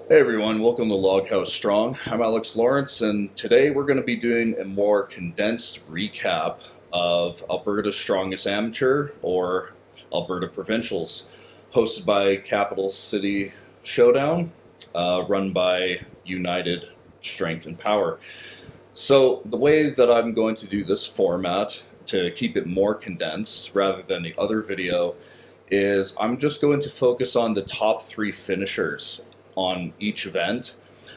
Hey everyone, welcome to Loghouse Strong. I'm Alex Lorincz, and today we're going to be doing a more condensed recap of Alberta's Strongest Amateur, or Alberta Provincials, hosted by capital.city.showdown, run by United Strength and Power. So the way that I'm going to do this format to keep it more condensed rather than the other video is I'm just going to focus on the top three finishers on each event,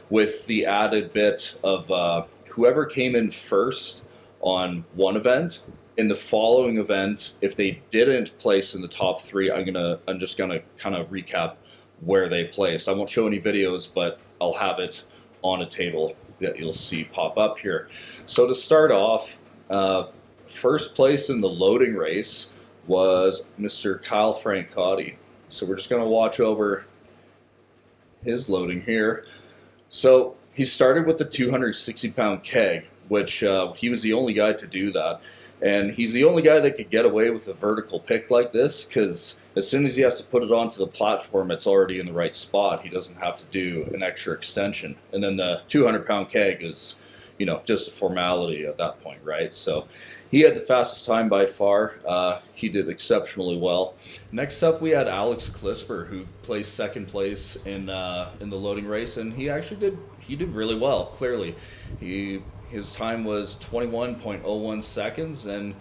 with the added bit of whoever came in first on one event in the following event. If they didn't place in the top three, I'm just gonna kind of recap where they placed. I won't show any videos, but I'll have it on a table that you'll see pop up here. So to start off, first place in the loading race was Mr. Kylefrancotti. So we're just going to watch over his loading here. So he started with the 260-pound keg, which he was the only guy to do that. And he's the only guy that could get away with a vertical pick like this, because as soon as he has to put it onto the platform, it's already in the right spot. He doesn't have to do an extra extension. And then the 200-pound keg is, just a formality at that point, right? So he had the fastest time by far. He did exceptionally well. Next up, we had Alex Crisby, who placed second place in the loading race, and he did really well. Clearly, his time was 21.01 seconds, and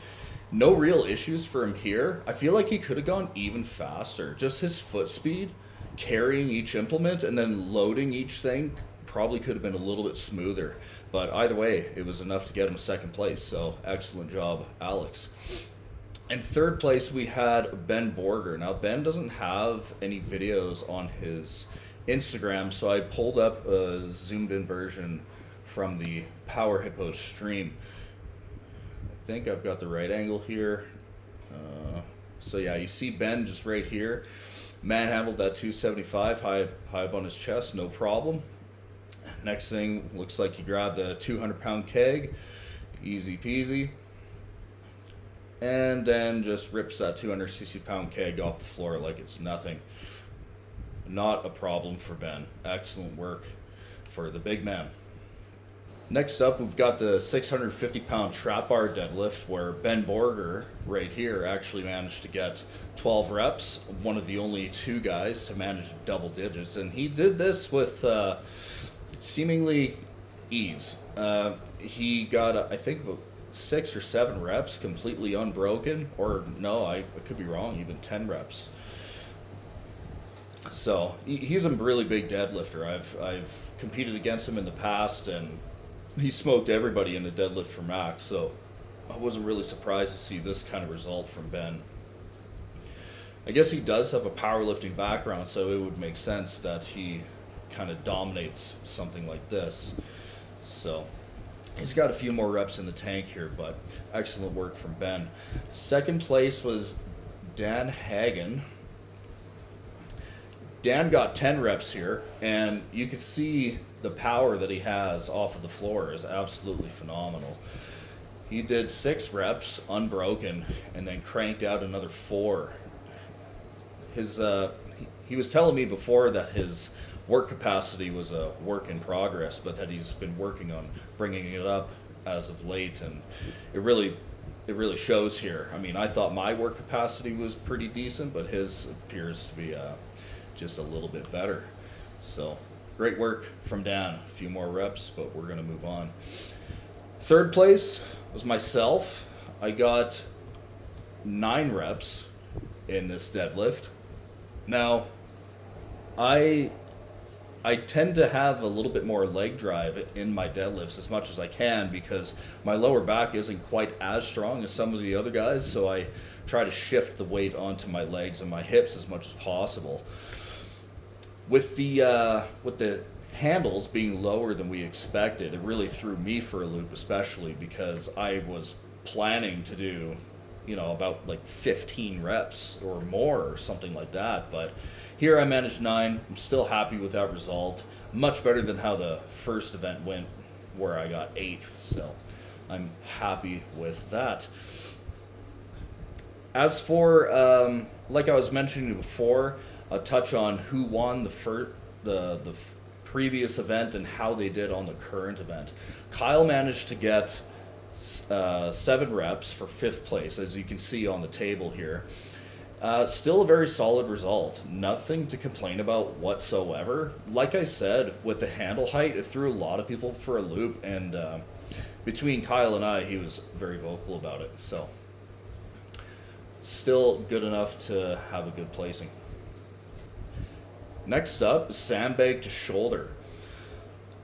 no real issues for him here. I feel like he could have gone even faster. Just his foot speed, carrying each implement and then loading each thing, probably could have been a little bit smoother. But either way, it was enough to get him second place, so excellent job, Alex. In third place, we had Ben Borger. Now, Ben doesn't have any videos on his Instagram, so I pulled up a zoomed-in version from the Power Hippo stream. I think I've got the right angle here. So yeah, you see Ben just right here. Manhandled that 275 high up on his chest, no problem. Next thing, looks like he grabbed the 200-pound keg, easy peasy, and then just rips that 260-pound keg off the floor like it's nothing. Not a problem for Ben. Excellent work for the big man. Next up, we've got the 650-pound trap bar deadlift, where Ben Borger, right here, actually managed to get 12 reps, one of the only two guys to manage double digits, and he did this with seemingly ease. He got, I think, about 6 or 7 reps completely unbroken, or no, I could be wrong, even 10 reps. So he's a really big deadlifter. I've competed against him in the past, and he smoked everybody in the deadlift for max, so I wasn't really surprised to see this kind of result from Ben. I guess he does have a powerlifting background, so it would make sense that he kind of dominates something like this. So he's got a few more reps in the tank here, but excellent work from Ben. Second place was Dan Hagan. Dan got 10 reps here, and you can see the power that he has off of the floor is absolutely phenomenal. He did 6 reps unbroken and then cranked out another 4. He was telling me before that his work capacity was a work in progress, but that he's been working on bringing it up as of late, and it really shows here. I mean, I thought my work capacity was pretty decent, but his appears to be just a little bit better. So great work from Dan. A few more reps, but we're going to move on. Third place was myself. I got 9 reps in this deadlift. Now, I tend to have a little bit more leg drive in my deadlifts as much as I can, because my lower back isn't quite as strong as some of the other guys, so I try to shift the weight onto my legs and my hips as much as possible. With the handles being lower than we expected, it really threw me for a loop, especially because I was planning to do, about like 15 reps or more or something like that. But here I managed 9. I'm still happy with that result. Much better than how the first event went, where I got 8th. So I'm happy with that. As for, like I was mentioning before, a touch on who won the previous event and how they did on the current event. Kyle managed to get 7 reps for 5th place, as you can see on the table here. Still a very solid result. Nothing to complain about whatsoever. Like I said, with the handle height, it threw a lot of people for a loop, and between Kyle and I, he was very vocal about it. So, still good enough to have a good placing. Next up, sandbag to shoulder.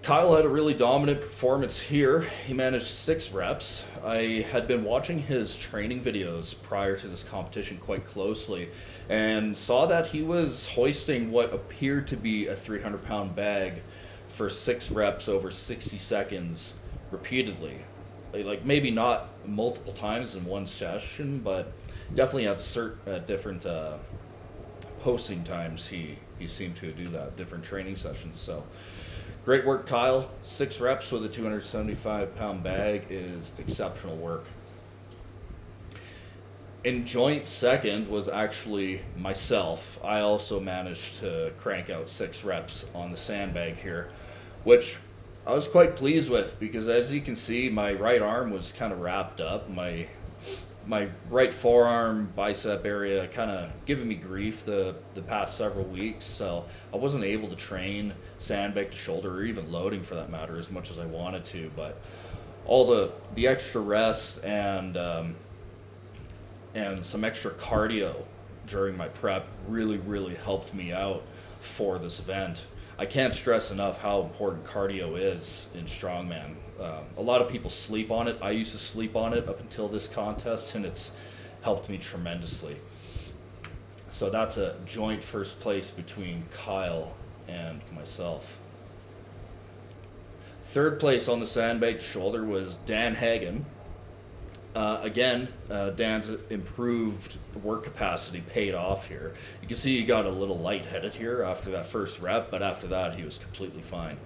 Kyle had a really dominant performance here. He managed 6 reps. I had been watching his training videos prior to this competition quite closely and saw that he was hoisting what appeared to be a 300-pound bag for 6 reps over 60 seconds repeatedly. Like maybe not multiple times in one session, but definitely at different posting times he seemed to do that, different training sessions. So great work, Kyle. 6 reps with a 275-pound bag is exceptional work. In joint second was actually myself. I also managed to crank out 6 reps on the sandbag here, which I was quite pleased with because, as you can see, my right arm was kind of wrapped up. My right forearm bicep area kind of giving me grief the past several weeks, so I wasn't able to train sandbag to shoulder, or even loading for that matter, as much as I wanted to. But all the extra rest and some extra cardio during my prep really helped me out for this event. I can't stress enough how important cardio is in strongman. A lot of people sleep on it. I used to sleep on it up until this contest, and it's helped me tremendously. So that's a joint first place between Kyle and myself. 3rd place on the sandbag to shoulder was Dan Hagan. Again, Dan's improved work capacity paid off here. You can see he got a little lightheaded here after that first rep, but after that he was completely fine.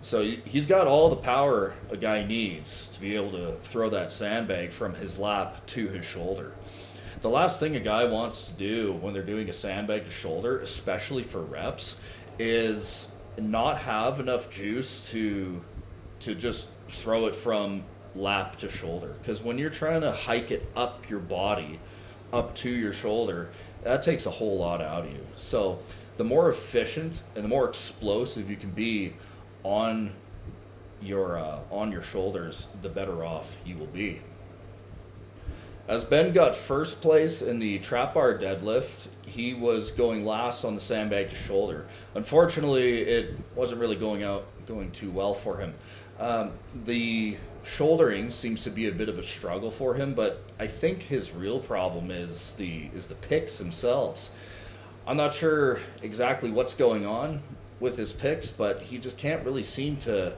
So he's got all the power a guy needs to be able to throw that sandbag from his lap to his shoulder. The last thing a guy wants to do when they're doing a sandbag to shoulder, especially for reps, is not have enough juice to just throw it from lap to shoulder. Because when you're trying to hike it up your body, up to your shoulder, that takes a whole lot out of you. So the more efficient and the more explosive you can be on your shoulders, the better off you will be. As Ben got 1st place in the trap bar deadlift, he was going last on the sandbag to shoulder. Unfortunately, it wasn't really going too well for him. The shouldering seems to be a bit of a struggle for him, but I think his real problem is the picks themselves. I'm not sure exactly what's going on with his picks, but he just can't really seem to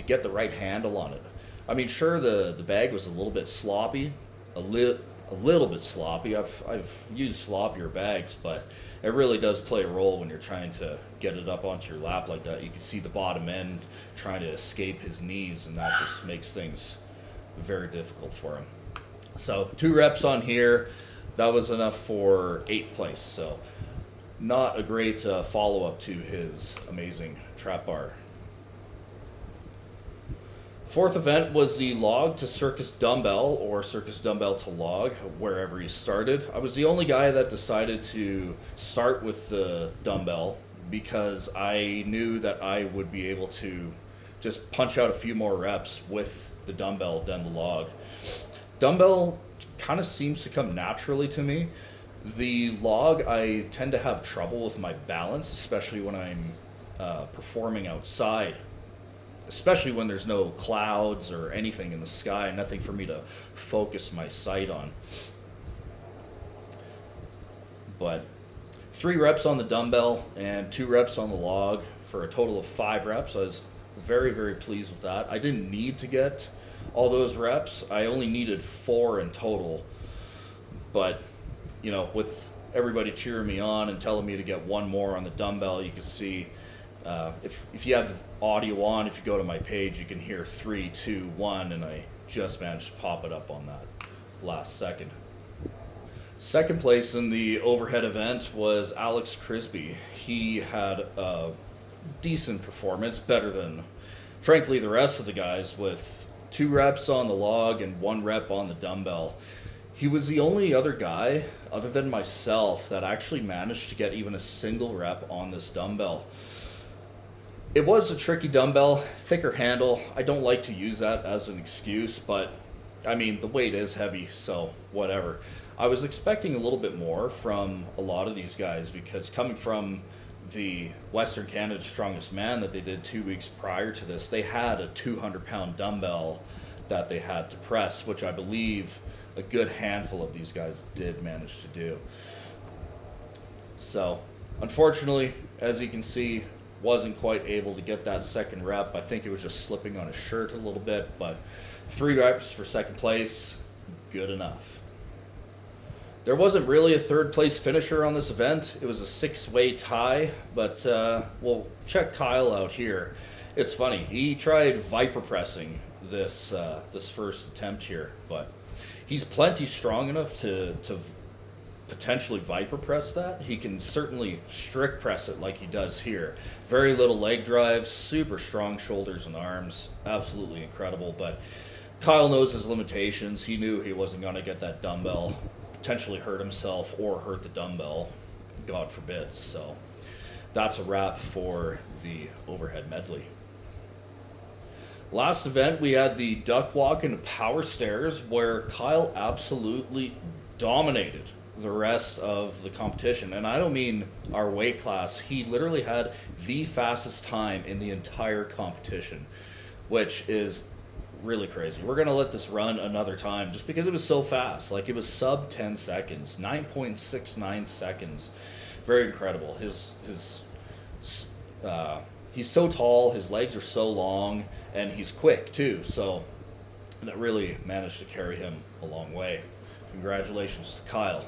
get the right handle on it. I mean, sure, the bag was a little bit sloppy, a little bit sloppy. I've used sloppier bags, but it really does play a role when you're trying to get it up onto your lap like that. You can see the bottom end trying to escape his knees, and that just makes things very difficult for him. So 2 reps on here, that was enough for 8th place. So not a great follow-up to his amazing trap bar. 4th event was the log to circus dumbbell, or circus dumbbell to log, wherever he started. I was the only guy that decided to start with the dumbbell because I knew that I would be able to just punch out a few more reps with the dumbbell than the log. Dumbbell kind of seems to come naturally to me. The log, I tend to have trouble with my balance, especially when I'm performing outside, especially when there's no clouds or anything in the sky, nothing for me to focus my sight on. But 3 reps on the dumbbell and 2 reps on the log for a total of 5 reps. I was very pleased with that. I didn't need to get all those reps. I only needed 4 in total. But, you know, with everybody cheering me on and telling me to get 1 more on the dumbbell, you can see if you have the audio on, if you go to my page, you can hear 3, 2, 1, and I just managed to pop it up on that last second. 2nd place in the overhead event was Alex Crisby. He had a decent performance, better than, frankly, the rest of the guys with 2 reps on the log and 1 rep on the dumbbell. He was the only other guy, other than myself, that actually managed to get even a single rep on this dumbbell. It was a tricky dumbbell, thicker handle. I don't like to use that as an excuse, but I mean, the weight is heavy, so whatever. I was expecting a little bit more from a lot of these guys because coming from the Western Canada Strongest Man that they did 2 weeks prior to this, they had a 200-pound dumbbell that they had to press, which I believe a good handful of these guys did manage to do. So, unfortunately, as you can see, wasn't quite able to get that second rep. I think it was just slipping on his shirt a little bit, but 3 reps for second place, good enough. There wasn't really a third place finisher on this event. It was a 6-way tie, but we'll check Kyle out here. It's funny, he tried Viper pressing this first attempt here, but he's plenty strong enough to potentially Viper press that. He can certainly strict press it like he does here. Very little leg drive, super strong shoulders and arms, absolutely incredible, but Kyle knows his limitations. He knew he wasn't going to get that dumbbell, potentially hurt himself or hurt the dumbbell, God forbid. So that's a wrap for the overhead medley. Last event, we had the duck walk and power stairs, where Kyle absolutely dominated the rest of the competition. And I don't mean our weight class. He literally had the fastest time in the entire competition, which is really crazy. We're going to let this run another time just because it was so fast. Like, it was sub 10 seconds, 9.69 seconds. Very incredible. He's so tall, his legs are so long, and he's quick too. So that really managed to carry him a long way. Congratulations to Kyle.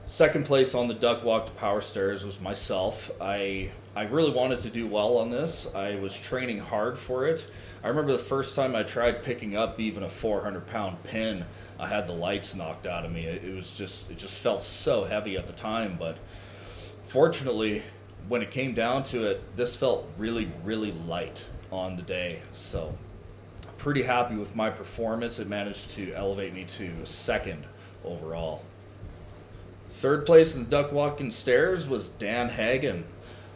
Second place on the duck walk to power stairs was myself. I really wanted to do well on this. I was training hard for it. I remember the first time I tried picking up even a 400-pound pin, I had the lights knocked out of me. It just felt so heavy at the time, but fortunately, when it came down to it, this felt really, really light on the day. So pretty happy with my performance. It managed to elevate me to second overall. Third place in the duck walking stairs was Dan Hagan,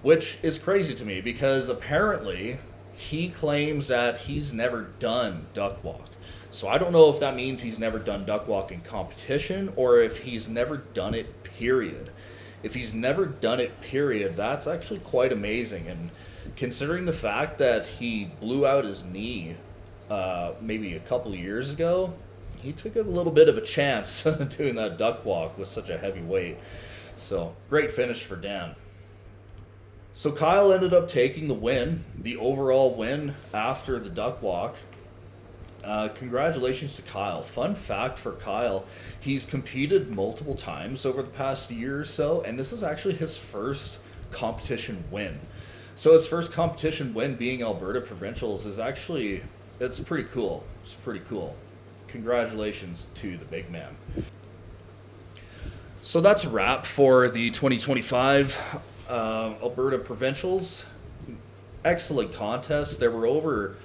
which is crazy to me because apparently he claims that he's never done duck walk. So I don't know if that means he's never done duck walk in competition or if he's never done it, period. If he's never done it, period, that's actually quite amazing. And considering the fact that he blew out his knee maybe a couple of years ago, he took a little bit of a chance doing that duck walk with such a heavy weight. So great finish for Dan. So Kyle ended up taking the win, the overall win after the duck walk. Congratulations to Kyle. Fun fact for Kyle, he's competed multiple times over the past year or so, and this is actually his first competition win. So his first competition win being Alberta Provincials is actually, it's pretty cool. It's pretty cool. Congratulations to the big man. So that's a wrap for the 2025 Alberta Provincials. Excellent contest. There were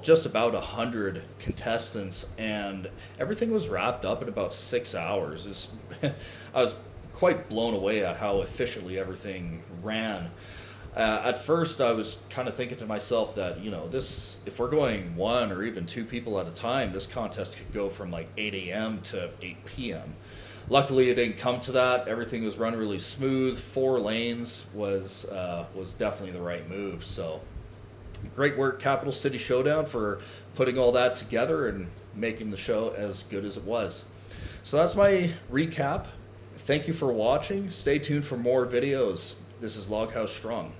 just about 100 contestants, and everything was wrapped up in about 6 hours. I was quite blown away at how efficiently everything ran. At first, I was kind of thinking to myself that, if we're going 1 or even 2 people at a time, this contest could go from like 8 a.m. to 8 p.m. Luckily, it didn't come to that. Everything was run really smooth. 4 lanes was definitely the right move. So great work, Capital City Showdown, for putting all that together and making the show as good as it was. So that's my recap. Thank you for watching. Stay tuned for more videos. This is Loghouse Strong.